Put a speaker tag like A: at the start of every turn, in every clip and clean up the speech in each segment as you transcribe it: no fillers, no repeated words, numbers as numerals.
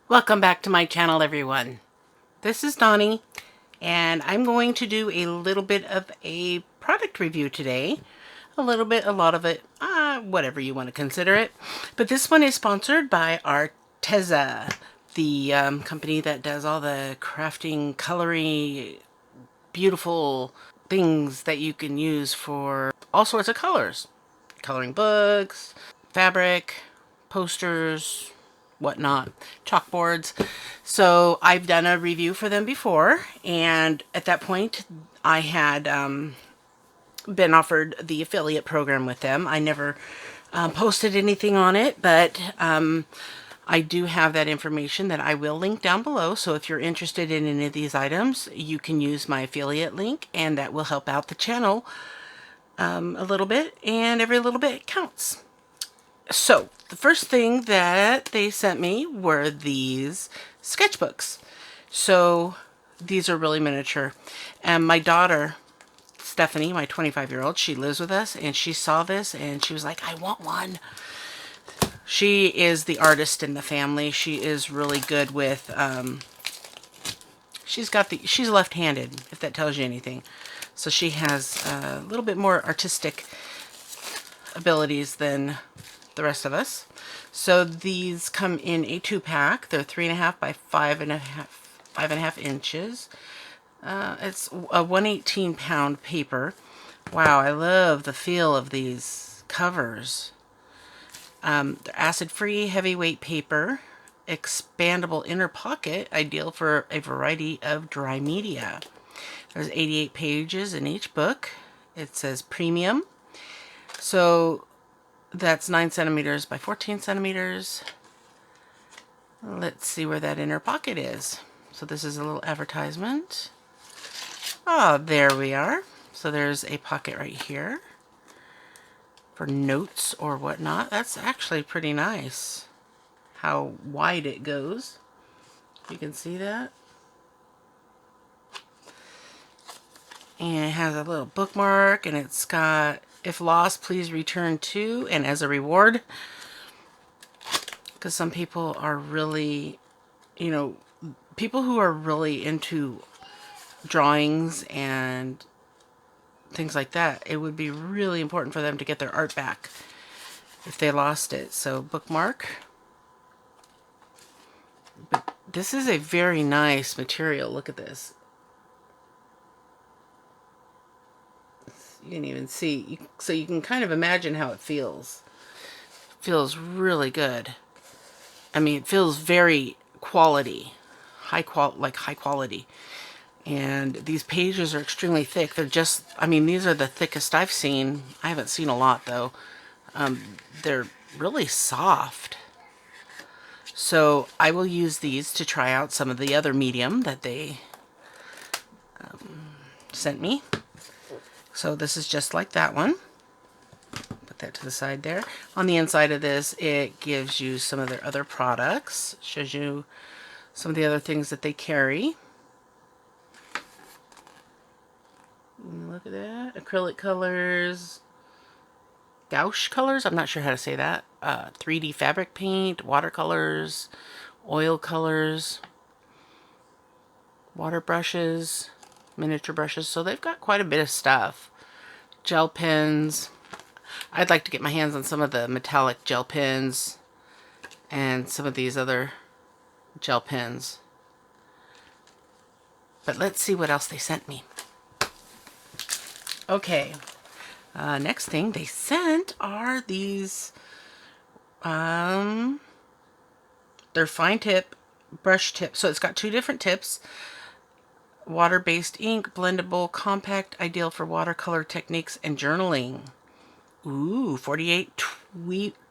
A: Welcome back to my channel, everyone. This is Donnie, and I'm going to do a little bit of a product review today. A little bit, a lot of it, whatever you want to consider it. But this one is sponsored by Arteza, the company that does all the crafting, coloring, beautiful things that you can use for all sorts of colors. Coloring books, fabric, posters, whatnot, chalkboards. So I've done a review for them before, and at that point I had been offered the affiliate program with them. I never posted anything on it, but I do have that information that I will link down below. So if you're interested in any of these items, you can use my affiliate link, and that will help out the channel a little bit, and every little bit counts. So the first thing that they sent me were these sketchbooks. So these are really miniature. And my daughter, Stephanie, my 25-year-old, she lives with us, and she saw this and she was like, I want one. She is the artist in the family. She is really good with, she's left-handed, if that tells you anything. So she has a little bit more artistic abilities than the rest of us. So these come in a 2-pack. They're 3.5 by 5.5 inches. It's a 118-pound paper. Wow, I love the feel of these covers. They're acid-free, heavyweight paper, expandable inner pocket, ideal for a variety of dry media. There's 88 pages in each book. It says premium. So that's 9 centimeters by 14 centimeters. Let's see where that inner pocket is. So this is a little advertisement. Ah, there we are. So there's a pocket right here for notes or whatnot. That's actually pretty nice how wide it goes. You can see that. And it has a little bookmark, and it's got, if lost, please return to, and as a reward. Because some people are really, people who are really into drawings and things like that, it would be really important for them to get their art back if they lost it. So bookmark. But this is a very nice material. Look at this. You can even see, so you can kind of imagine how it feels. It feels really good. I mean, it feels very quality, high quality. And these pages are extremely thick. They're just, I mean, these are the thickest I've seen. I haven't seen a lot though. They're really soft. So I will use these to try out some of the other medium that they sent me. So this is just like that one. Put that to the side there. On the inside of this, it gives you some of their other products. Shows you some of the other things that they carry. Look at that. Acrylic colors. Gouache colors. I'm not sure how to say that. 3D fabric paint. Watercolors. Oil colors. Water brushes. Miniature brushes. So they've got quite a bit of stuff. Gel pens. I'd like to get my hands on some of the metallic gel pens and some of these other gel pens. But let's see what else they sent me. Okay, next thing they sent are these, they're fine tip brush tips. So it's got 2 different tips. Water-based ink, blendable, compact, ideal for watercolor techniques and journaling. Ooh, 48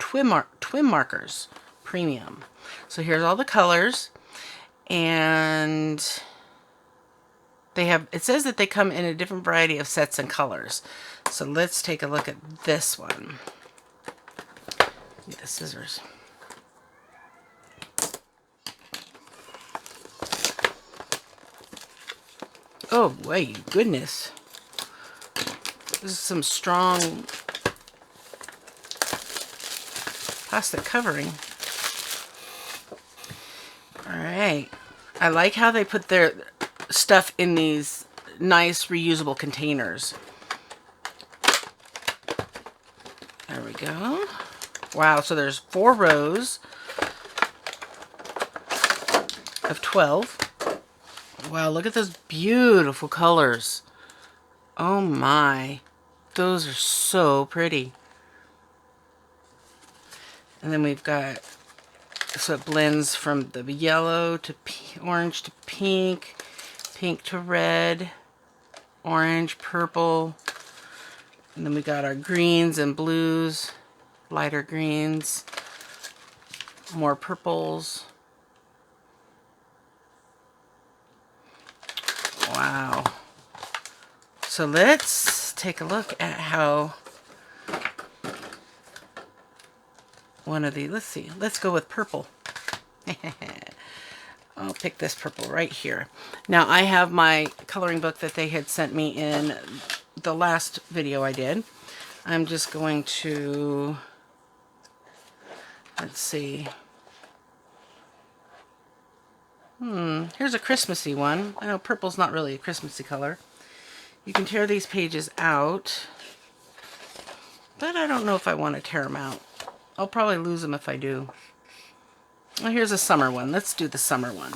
A: TwiMarkers, premium. So here's all the colors, and they have, it says that they come in a different variety of sets and colors. So let's take a look at this one. Get the scissors. Oh, wait, goodness. This is some strong plastic covering. right. I like how they put their stuff in these nice reusable containers. There we go. Wow, so there's 4 rows of 12. Wow, look at those beautiful colors. Oh my. Those are so pretty. And then we've got, so it blends from the yellow to orange to pink, pink to red, orange, purple. And then we got our greens and blues, lighter greens, more purples. Wow. So let's take a look at how one of these, let's see, let's go with purple. I'll pick this purple right here. Now I have my coloring book that they had sent me in the last video I did. I'm just going to, let's see. Here's a Christmassy one. I know purple's not really a Christmassy color. You can tear these pages out, but I don't know if I want to tear them out. I'll probably lose them if I do. Well, here's a summer one. Let's do the summer one.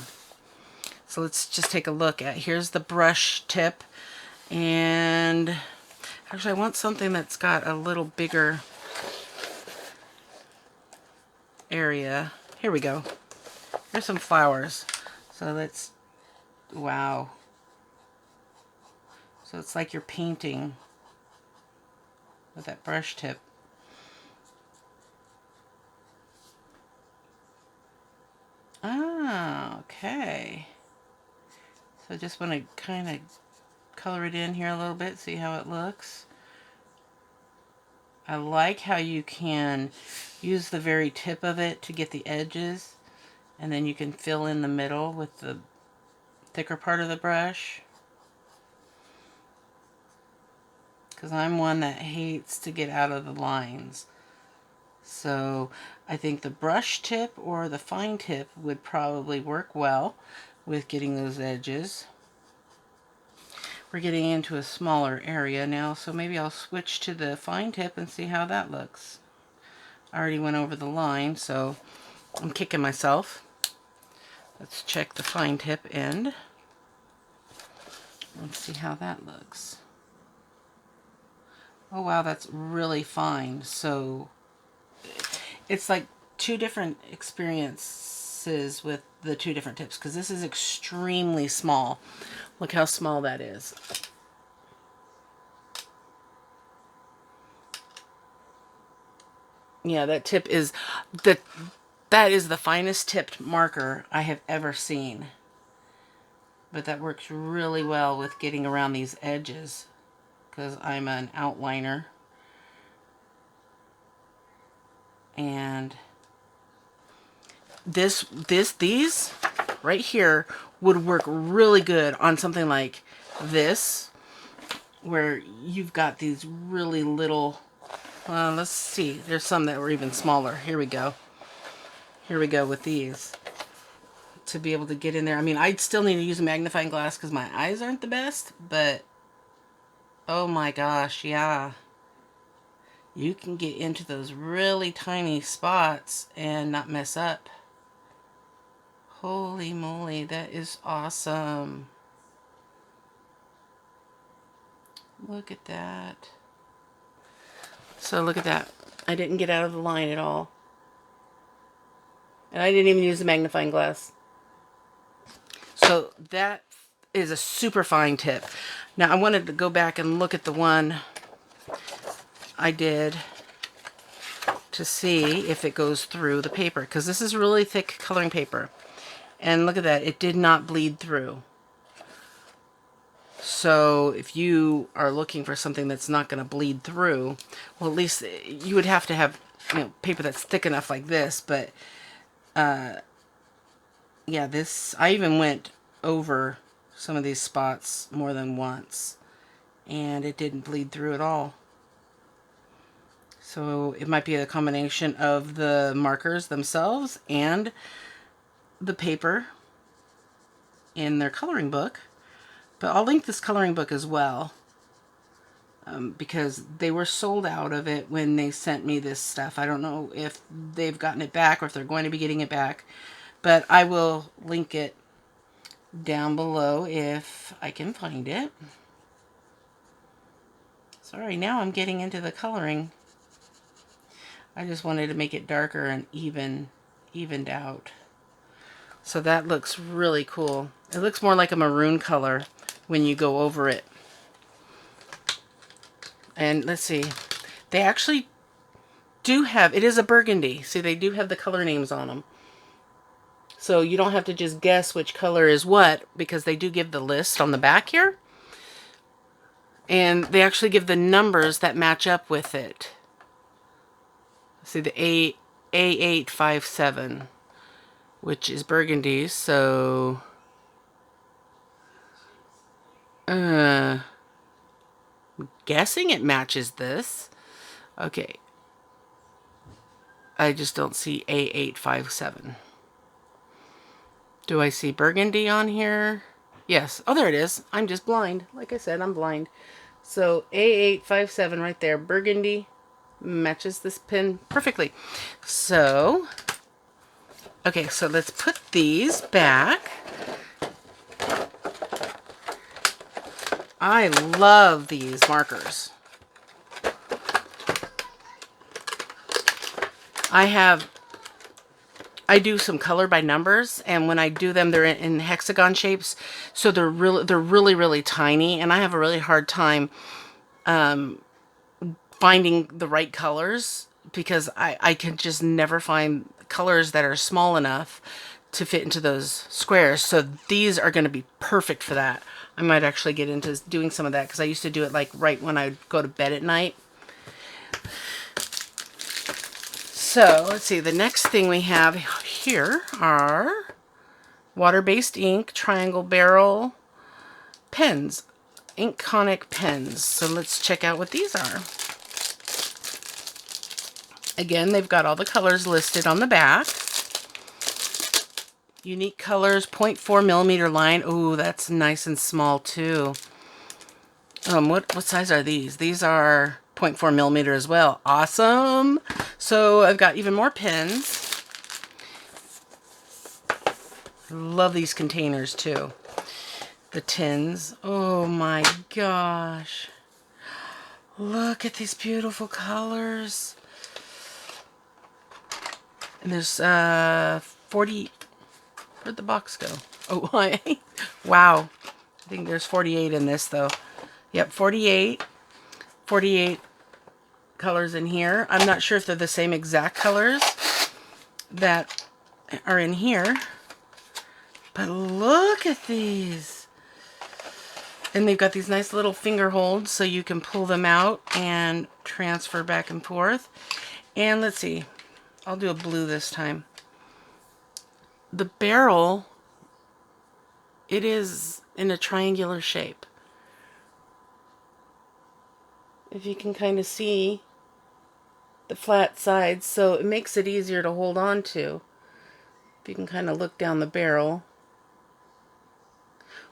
A: So let's just take a look at, here's the brush tip. And actually I want something that's got a little bigger area. Here we go. Here's some flowers. So let's, wow. So it's like you're painting with that brush tip. Ah, okay. So I just want to kind of color it in here a little bit, see how it looks. I like how you can use the very tip of it to get the edges, and then you can fill in the middle with the thicker part of the brush. Because I'm one that hates to get out of the lines. So I think the brush tip or the fine tip would probably work well with getting those edges. We're getting into a smaller area now, so maybe I'll switch to the fine tip and see how that looks. I already went over the line, so I'm kicking myself. Let's check the fine tip end. Let's see how that looks. Oh wow, that's really fine. So it's like 2 different experiences with the 2 different tips, because this is extremely small. Look how small that is. Yeah, that tip is that is the finest tipped marker I have ever seen. But that works really well with getting around these edges, because I'm an outliner. And these right here would work really good on something like this, where you've got these really little, let's see, there's some that were even smaller. Here we go. Here we go with these. To be able to get in there. I mean, I'd still need to use a magnifying glass because my eyes aren't the best, but oh my gosh, yeah. You can get into those really tiny spots and not mess up. Holy moly, that is awesome. Look at that. So look at that. I didn't get out of the line at all. And I didn't even use the magnifying glass. So that is a super fine tip. Now I wanted to go back and look at the one I did to see if it goes through the paper, because this is really thick coloring paper. And look at that, it did not bleed through. So if you are looking for something that's not going to bleed through, well, at least you would have to have, you know, paper that's thick enough like this. But yeah, this, I even went over some of these spots more than once, and it didn't bleed through at all. So it might be a combination of the markers themselves and the paper, in their coloring book, but I'll link this coloring book as well, because they were sold out of it when they sent me this stuff. I don't know if they've gotten it back or if they're going to be getting it back, but I will link it down below if I can find it. Sorry, now I'm getting into the coloring. I just wanted to make it darker and evened out. So that looks really cool. It looks more like a maroon color when you go over it. And let's see, they actually do have, it is a burgundy. See, they do have the color names on them. So you don't have to just guess which color is what, because they do give the list on the back here. And they actually give the numbers that match up with it. See, the A857, which is burgundy, so I'm guessing it matches this. Okay. I just don't see A857. Do I see burgundy on here? Yes. Oh, there it is. I'm just blind. Like I said, I'm blind. So A857 right there, burgundy, matches this pen perfectly. So, okay, so let's put these back. I love these markers. I do some color by numbers, and when I do them, they're in hexagon shapes, so they're really tiny, and I have a really hard time finding the right colors, because I can just never find colors that are small enough to fit into those squares. So these are going to be perfect for that. I might actually get into doing some of that, because I used to do it like right when I go to bed at night. So let's see, the next thing we have here are water-based ink, triangle barrel pens, Inkonic pens. So let's check out what these are. Again, they've got all the colors listed on the back. Unique colors, 0.4 millimeter line. Ooh, that's nice and small too. What size are these? These are 0.4 millimeter as well. Awesome. So I've got even more pens. Love these containers too. The tins. Oh my gosh. Look at these beautiful colors. And there's 40. Where'd the box go? Oh, wow. I think there's 48 in this though. Yep, 48. 48 colors in here. I'm not sure if they're the same exact colors that are in here, but look at these. And they've got these nice little finger holds so you can pull them out and transfer back and forth. And let's see, I'll do a blue this time. The barrel, it is in a triangular shape. If you can kind of see the flat sides, so it makes it easier to hold on to. If you can kind of look down the barrel.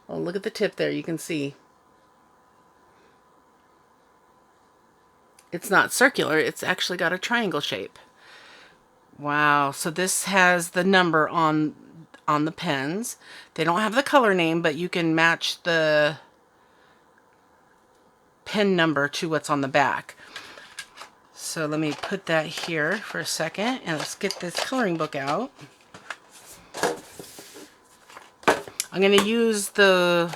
A: Well, look at the tip there, you can see. It's not circular, it's actually got a triangle shape. Wow, so this has the number on the pens. They don't have the color name, but you can match the pen number to what's on the back. So let me put that here for a second, and let's get this coloring book out. I'm going to use this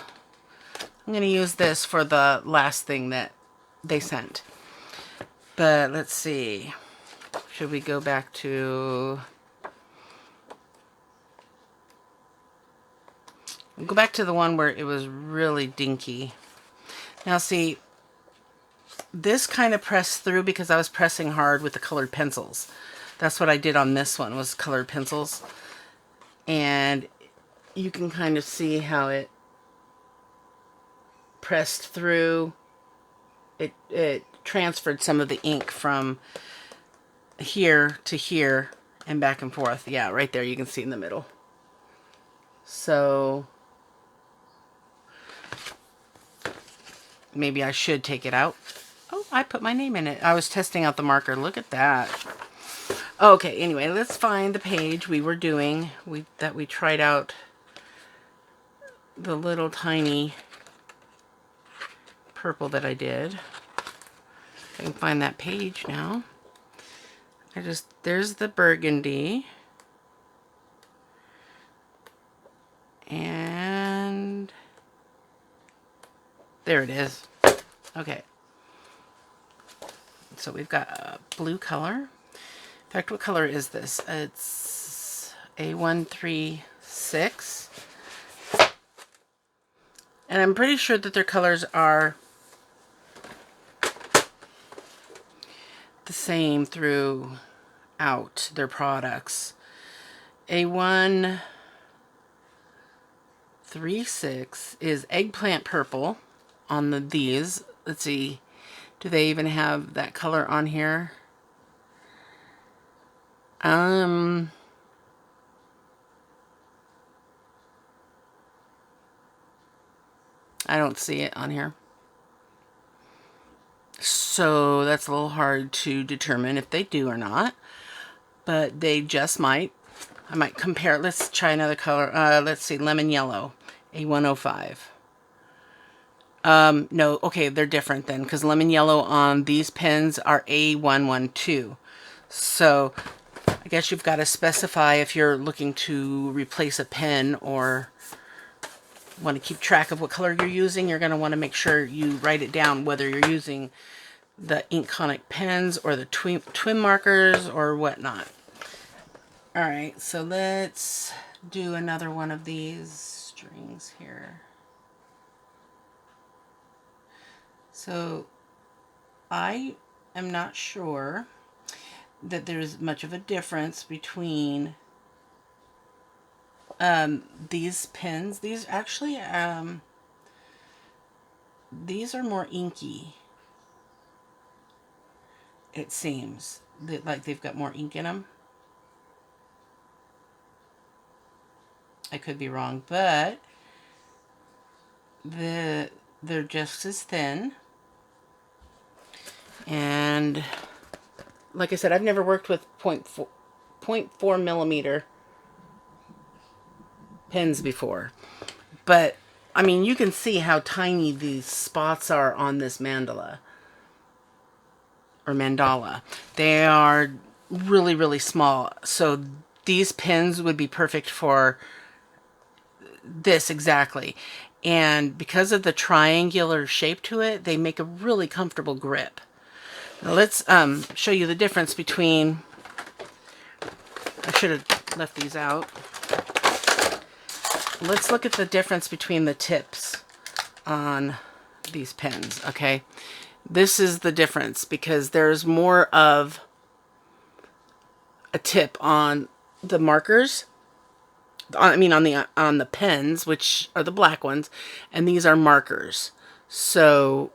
A: for the last thing that they sent. But let's see. Should we go back to... We'll go back to the one where it was really dinky. Now see, this kind of pressed through because I was pressing hard with the colored pencils. That's what I did on this one, was colored pencils. And you can kind of see how it pressed through. It transferred some of the ink from here to here and back and forth. Yeah, right there you can see in the middle. So maybe I should take it out. Oh, I put my name in it. I was testing out the marker. Look at that. Okay, anyway, let's find the page we were doing. That we tried out the little tiny purple that I did. I can find that page now. There's the burgundy. And there it is. Okay. So we've got a blue color. In fact, what color is this? It's A136. And I'm pretty sure that their colors are the same throughout their products. A136 is eggplant purple on these. Let's see. Do they even have that color on here? I don't see it on here. So that's a little hard to determine if they do or not. But they just might. I might compare. Let's try another color. Let's see, lemon yellow, A105. No, okay, they're different then, because lemon yellow on these pens are A112. So I guess you've got to specify if you're looking to replace a pen or want to keep track of what color you're using. You're going to want to make sure you write it down, whether you're using the Inkonic pens or the TwiMarkers or whatnot. All right, so let's do another one of these strings here. So I am not sure that there's much of a difference between these pens. These actually, these are more inky. It seems that like they've got more ink in them. I could be wrong, but they're just as thin. And like I said, I've never worked with 0.4 millimeter pens before. But, I mean, you can see how tiny these spots are on this mandala. Or mandala. They are really, really small. So these pens would be perfect for this exactly. And because of the triangular shape to it, they make a really comfortable grip. Now let's show you the difference between, I should have left these out. Let's look at the difference between the tips on these pens, okay? This is the difference because there's more of a tip on the markers. I mean on the pens, which are the black ones, and these are markers. So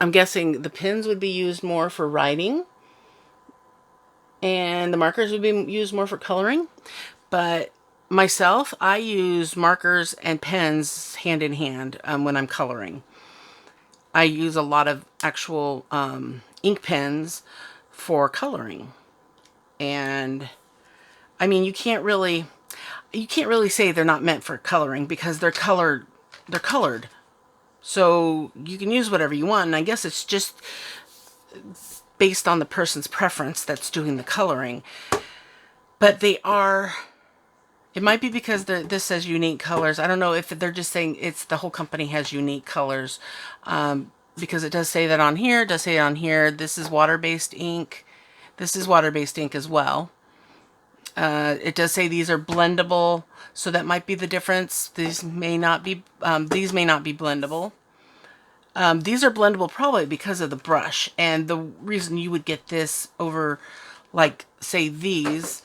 A: I'm guessing the pens would be used more for writing and the markers would be used more for coloring. But myself, I use markers and pens hand in hand when I'm coloring. I use a lot of actual ink pens for coloring. And I mean, you can't really say they're not meant for coloring because they're colored. So you can use whatever you want, and I guess it's just based on the person's preference that's doing the coloring. But they are, it might be because this says unique colors. I don't know if they're just saying it's the whole company has unique colors, because it does say that on here. It does say on here, this is water-based ink. This is water-based ink as well. It does say these are blendable, so that might be the difference. These may not be blendable. These are blendable probably because of the brush, and the reason you would get this over, like, say these,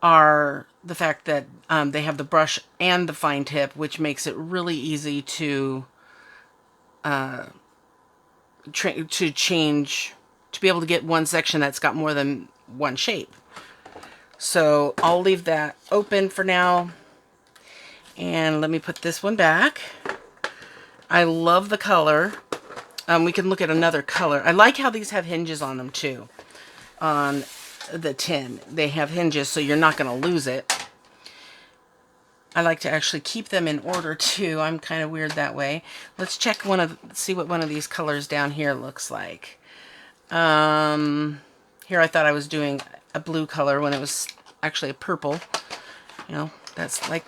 A: are the fact that they have the brush and the fine tip, which makes it really easy to change, to be able to get one section that's got more than one shape. So I'll leave that open for now. And let me put this one back. I love the color. We can look at another color. I like how these have hinges on them too. On the tin, they have hinges, so you're not going to lose it. I like to actually keep them in order too. I'm kind of weird that way. Let's check see what one of these colors down here looks like. Here I thought I was doing a blue color when it was actually a purple. You know, that's like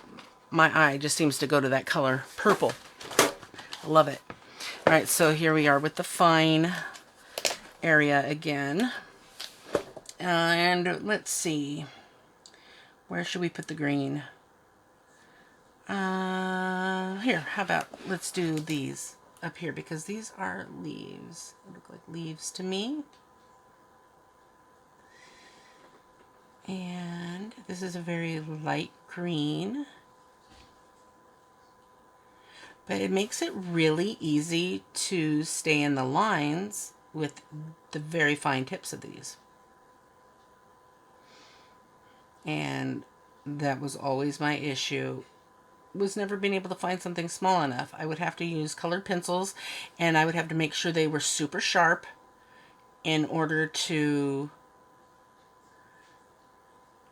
A: my eye just seems to go to that color, purple. I love it. All right, so here we are with the fine area again. And let's see. Where should we put the green? Here, how about let's do these up here because these are leaves. They look like leaves to me. And this is a very light green. But it makes it really easy to stay in the lines with the very fine tips of these. And that was always my issue, was never being able to find something small enough. I would have to use colored pencils, and I would have to make sure they were super sharp in order to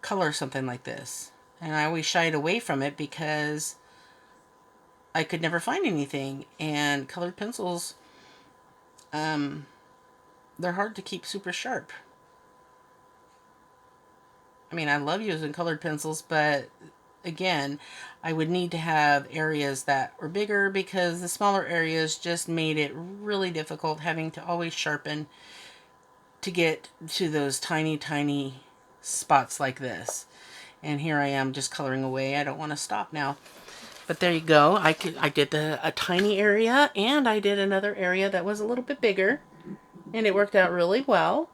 A: color something like this. And I always shied away from it because I could never find anything. And colored pencils, they're hard to keep super sharp. I mean, I love using colored pencils, but again, I would need to have areas that were bigger because the smaller areas just made it really difficult having to always sharpen to get to those tiny, tiny spots like this. And here I am just coloring away. I don't want to stop now. But there you go. I did a tiny area, and I did another area that was a little bit bigger, and it worked out really well.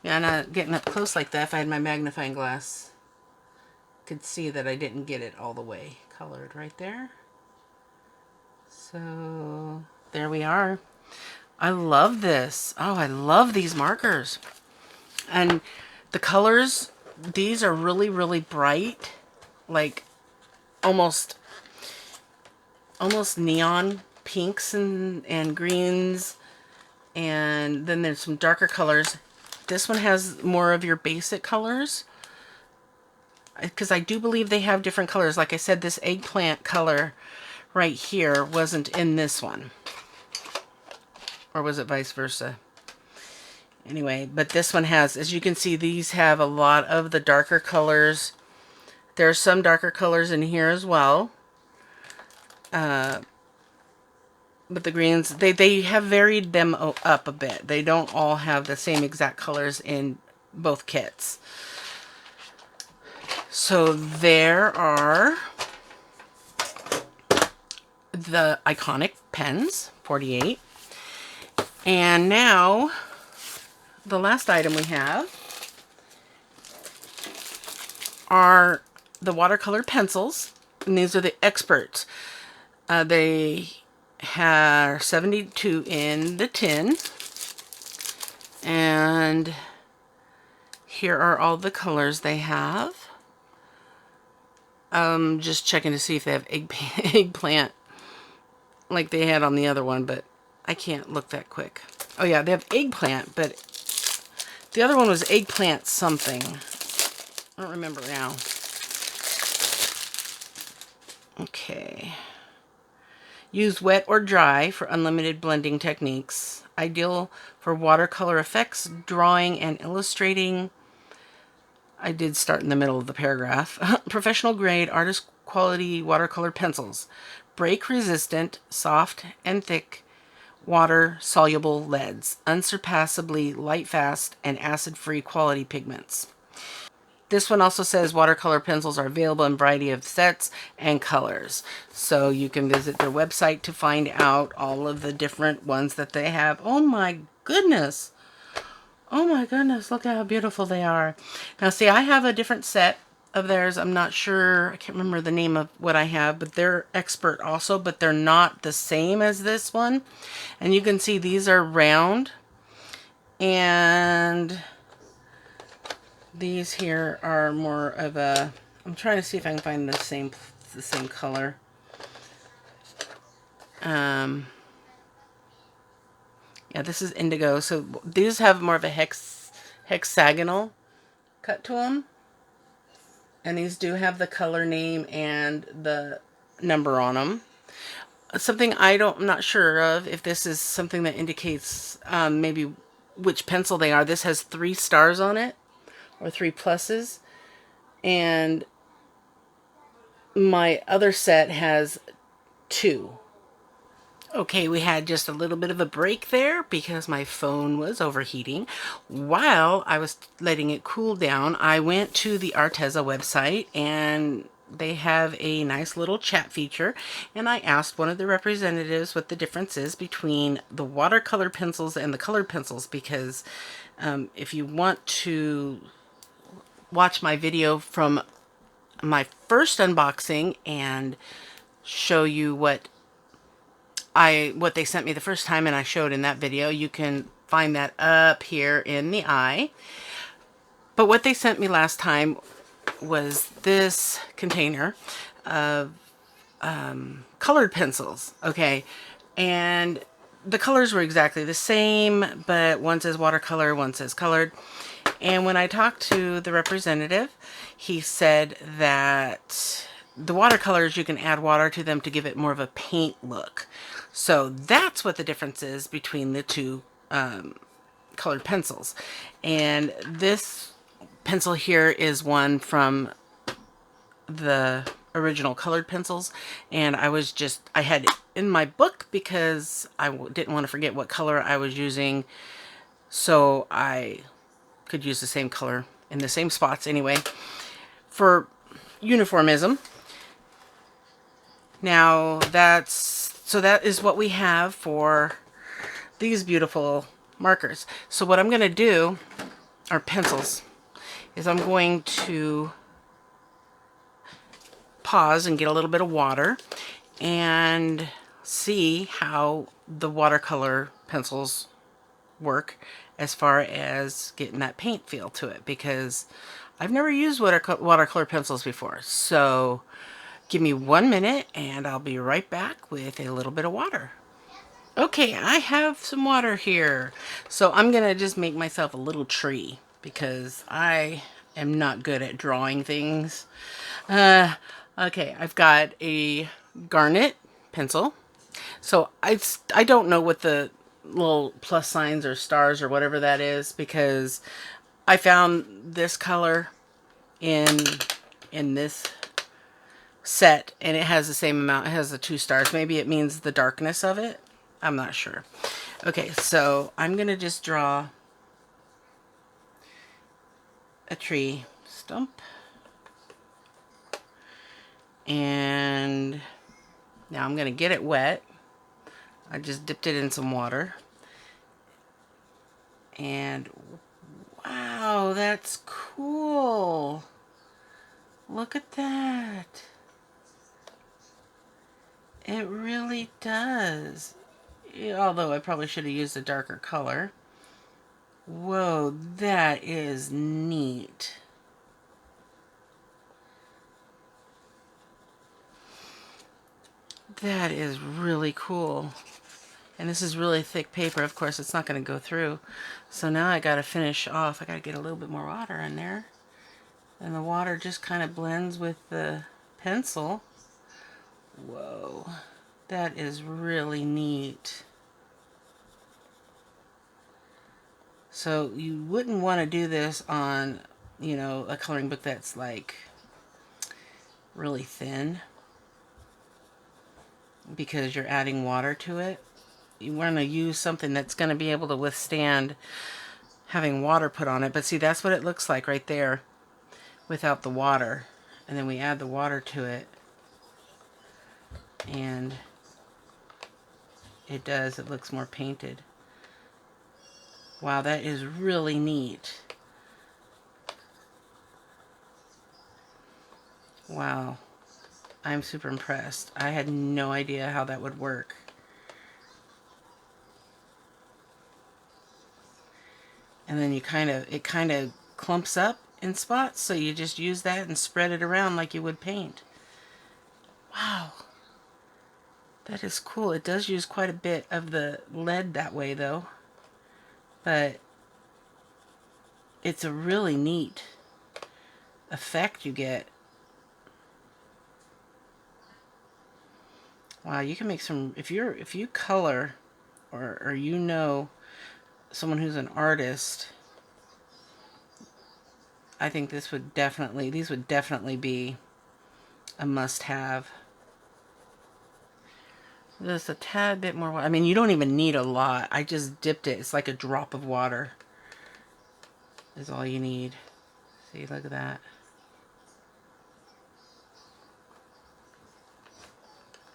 A: Yeah, not getting up close like that. If I had my magnifying glass, could see that I didn't get it all the way colored right there. So there we are. I love this. Oh, I love these markers. And the colors, these are really, really bright, like almost neon pinks and greens. And then there's some darker colors. This one has more of your basic colors, because I do believe they have different colors. Like I said, this eggplant color right here wasn't in this one. Or was it vice versa? Anyway, but this one has, as you can see, these have a lot of the darker colors. There are some darker colors in here as well. But the greens, they have varied them up a bit. They don't all have the same exact colors in both kits. So there are the Inkonic pens, 48. And now, the last item we have are the watercolor pencils. And these are the experts. They have 72 in the tin. And here are all the colors they have. Just checking to see if they have eggplant like they had on the other one, but I can't look that quick. Oh yeah, they have eggplant, but the other one was eggplant something. I don't remember now. Okay. Use wet or dry for unlimited blending techniques. Ideal for watercolor effects, drawing, and illustrating. I did start in the middle of the paragraph. Professional grade, artist quality watercolor pencils. Break resistant, soft and thick, water soluble leads. Unsurpassably light fast and acid free quality pigments. This one also says watercolor pencils are available in a variety of sets and colors. So you can visit their website to find out all of the different ones that they have. Oh my goodness. Oh my goodness, look at how beautiful they are. Now see, I have a different set of theirs. I'm not sure, I can't remember the name of what I have, but they're expert also, but they're not the same as this one. And you can see these are round, and these here are more of a, I'm trying to see if I can find the same color. Yeah, this is indigo. So these have more of a hexagonal cut to them. And these do have the color name and the number on them. Something I'm not sure of if this is something that indicates maybe which pencil they are. This has 3 stars on it, or 3 pluses. And my other set has 2. Okay, we had just a little bit of a break there because my phone was overheating. While I was letting it cool down, I went to the Arteza website and they have a nice little chat feature, and I asked one of the representatives what the difference is between the watercolor pencils and the colored pencils, because if you want to watch my video from my first unboxing and show you what they sent me the first time and I showed in that video, you can find that up here in the eye. But what they sent me last time was this container of colored pencils. Okay, and the colors were exactly the same, but one says watercolor, one says colored. And when I talked to the representative, he said that the watercolors, you can add water to them to give it more of a paint look. So that's what the difference is between the two colored pencils. And this pencil here is one from the original colored pencils, and I had it in my book because I didn't want to forget what color I was using, so I could use the same color in the same spots anyway for uniformism. Now that is what we have for these beautiful markers. So what I'm going to do, or pencils, is I'm going to pause and get a little bit of water and see how the watercolor pencils work as far as getting that paint feel to it, because I've never used watercolor pencils before. So give me 1 minute and I'll be right back with a little bit of water. Okay, I have some water here. So I'm gonna just make myself a little tree because I am not good at drawing things. Okay, I've got a garnet pencil. So I don't know what the little plus signs or stars or whatever that is, because I found this color in this set and it has the same amount. It has the 2 stars. Maybe it means the darkness of it. I'm not sure. Okay, so I'm gonna just draw a tree stump, and now I'm gonna get it wet. I just dipped it in some water, and wow, that's cool. Look at that. It really does. Although I probably should have used a darker color. Whoa, that is neat. That is really cool. And this is really thick paper. Of course, it's not going to go through. So now I got to finish off. I got to get a little bit more water in there. And the water just kind of blends with the pencil. Whoa, that is really neat. So you wouldn't want to do this on, a coloring book that's like really thin, because you're adding water to it. You want to use something that's going to be able to withstand having water put on it. But see, that's what it looks like right there without the water. And then we add the water to it, and it looks more painted. Wow, that is really neat. Wow, I'm super impressed. I had no idea how that would work. And then it kind of clumps up in spots, so you just use that and spread it around like you would paint. Wow, That is cool. It does use quite a bit of the lead that way though, but it's a really neat effect you get. Wow, you can make some, if you color or you know someone who's an artist, I think these would definitely be a must-have. Just a tad bit more water. I mean, you don't even need a lot. I just dipped it. It's like a drop of water is all you need. See, look at that.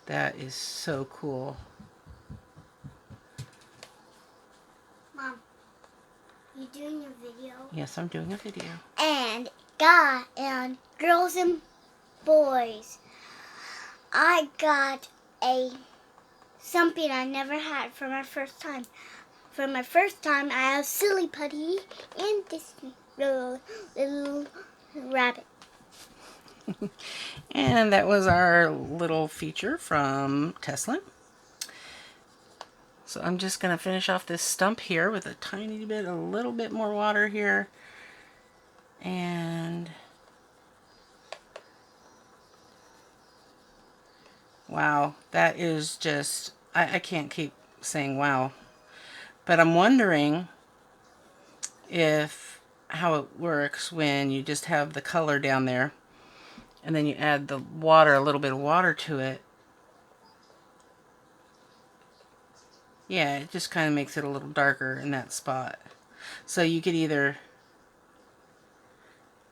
A: That is so cool.
B: Mom, you doing a video?
A: Yes, I'm doing a video.
B: And girls and boys, I got something I never had for my first time. For my first time, I have silly putty and this little rabbit.
A: And that was our little feature from Tesslynn. So I'm just going to finish off this stump here with a little bit more water here. And wow, that is just, I can't keep saying wow. But I'm wondering how it works when you just have the color down there and then you add the water, a little bit of water to it. Yeah, it just kind of makes it a little darker in that spot. So you could either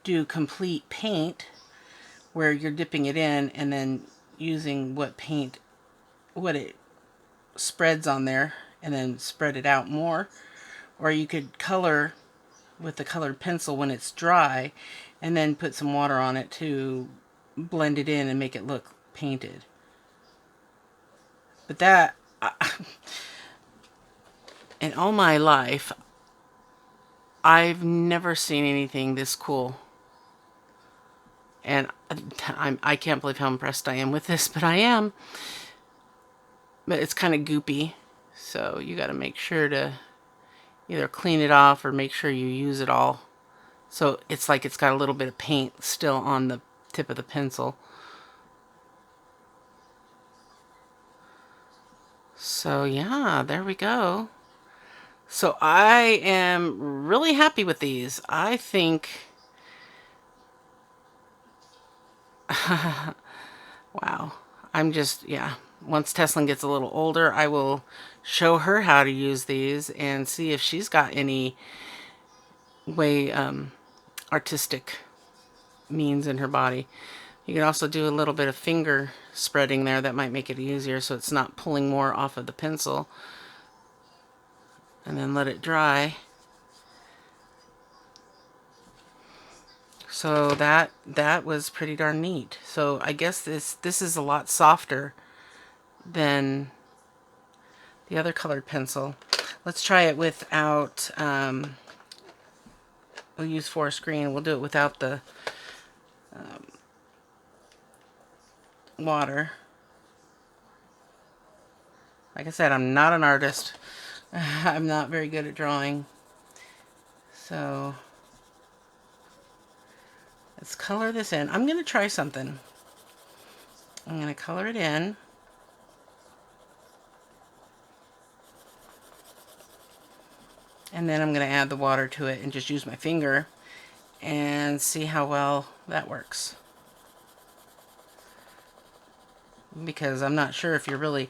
A: do complete paint where you're dipping it in and then using what it spreads on there and then spread it out more, or you could color with the colored pencil when it's dry and then put some water on it to blend it in and make it look painted. But that in all my life I've never seen anything this cool. And I can't believe how impressed I am with this, but I am. But it's kind of goopy, so you got to make sure to either clean it off or make sure you use it all. So it's like it's got a little bit of paint still on the tip of the pencil. So yeah, there we go. So I am really happy with these. I think wow. I'm just, yeah. Once Tesslynn gets a little older, I will show her how to use these and see if she's got any way artistic means in her body. You can also do a little bit of finger spreading there. That might make it easier so it's not pulling more off of the pencil. And then let it dry. So that was pretty darn neat. So I guess this is a lot softer than the other colored pencil. Let's try it without, we'll use forest green. We'll do it without the water. Like I said, I'm not an artist. I'm not very good at drawing. So let's color this in. I'm going to try something. I'm going to color it in. And then I'm going to add the water to it and just use my finger and see how well that works. Because I'm not sure if you're really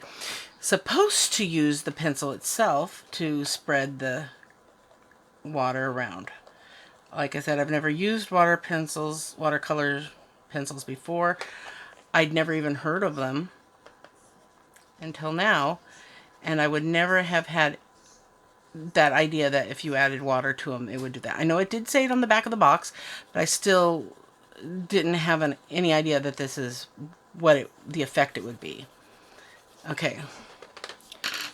A: supposed to use the pencil itself to spread the water around. Like I said, I've never used watercolor pencils before. I'd never even heard of them until now. And I would never have had that idea that if you added water to them, it would do that. I know it did say it on the back of the box, but I still didn't have any idea that this is what the effect it would be. Okay,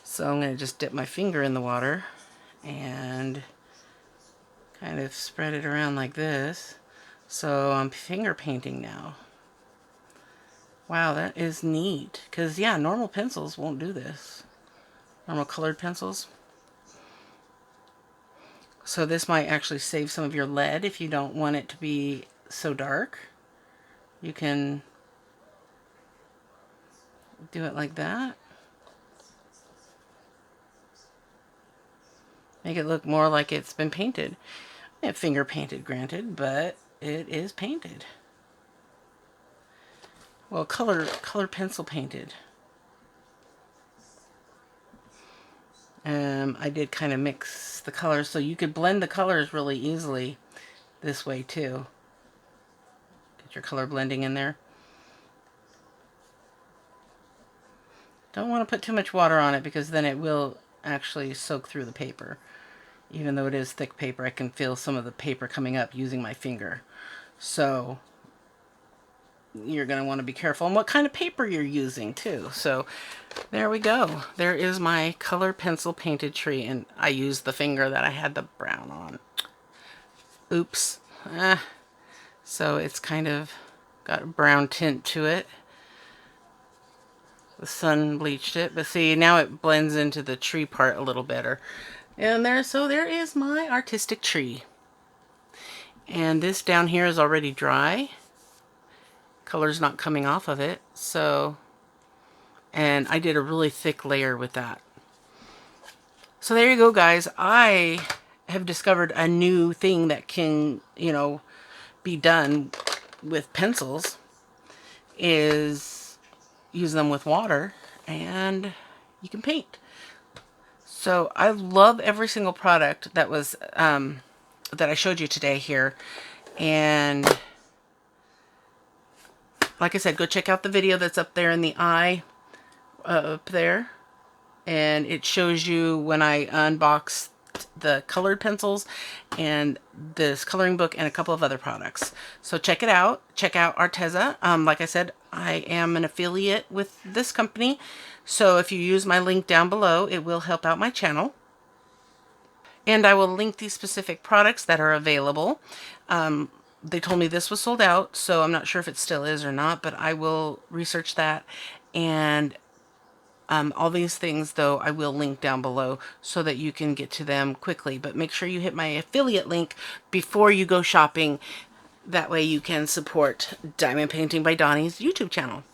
A: so I'm going to just dip my finger in the water and kind of spread it around like this. So I'm finger painting now. Wow, that is neat. Because, yeah, normal pencils won't do this. Normal colored pencils. So this might actually save some of your lead if you don't want it to be so dark. You can do it like that. Make it look more like it's been painted. Finger painted, granted, but it is painted. Well, color pencil painted. I did kind of mix the colors, so you could blend the colors really easily this way too. Get your color blending in there. Don't want to put too much water on it because then it will actually soak through the paper. Even though it is thick paper, I can feel some of the paper coming up using my finger. So you're going to want to be careful on what kind of paper you're using too. So there we go. There is my color pencil painted tree, and I used the finger that I had the brown on. Oops. So it's kind of got a brown tint to it. The sun bleached it, but see, now it blends into the tree part a little better. And so there is my artistic tree. And this down here is already dry. Color's not coming off of it, so, and I did a really thick layer with that. So there you go, guys. I have discovered a new thing that can, you know, be done with pencils, is use them with water and you can paint. So I love every single product that was that I showed you today here, and like I said, go check out the video that's up there in the eye up there, and it shows you when I unboxed the colored pencils and this coloring book and a couple of other products. So check it out. Check out Arteza. Like I said, I am an affiliate with this company, so if you use my link down below, it will help out my channel. And I will link these specific products that are available. They told me this was sold out, so I'm not sure if it still is or not, but I will research that. And all these things, though, I will link down below so that you can get to them quickly. But make sure you hit my affiliate link before you go shopping. That way you can support Diamond Painting by Donnie's YouTube channel.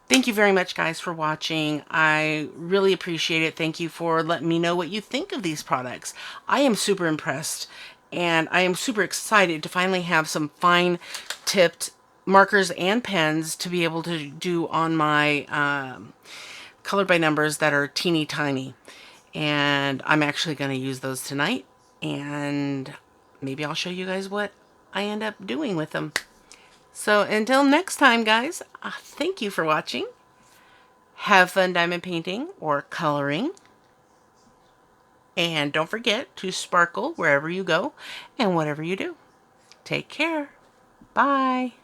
A: Thank you very much, guys, for watching. I really appreciate it. Thank you for letting me know what you think of these products. I am super impressed, and I am super excited to finally have some fine-tipped markers and pens to be able to do on my colored by numbers that are teeny tiny. And I'm actually going to use those tonight, and maybe I'll show you guys what I end up doing with them. So until next time, guys, thank you for watching. Have fun diamond painting or coloring. And don't forget to sparkle wherever you go and whatever you do. Take care. Bye.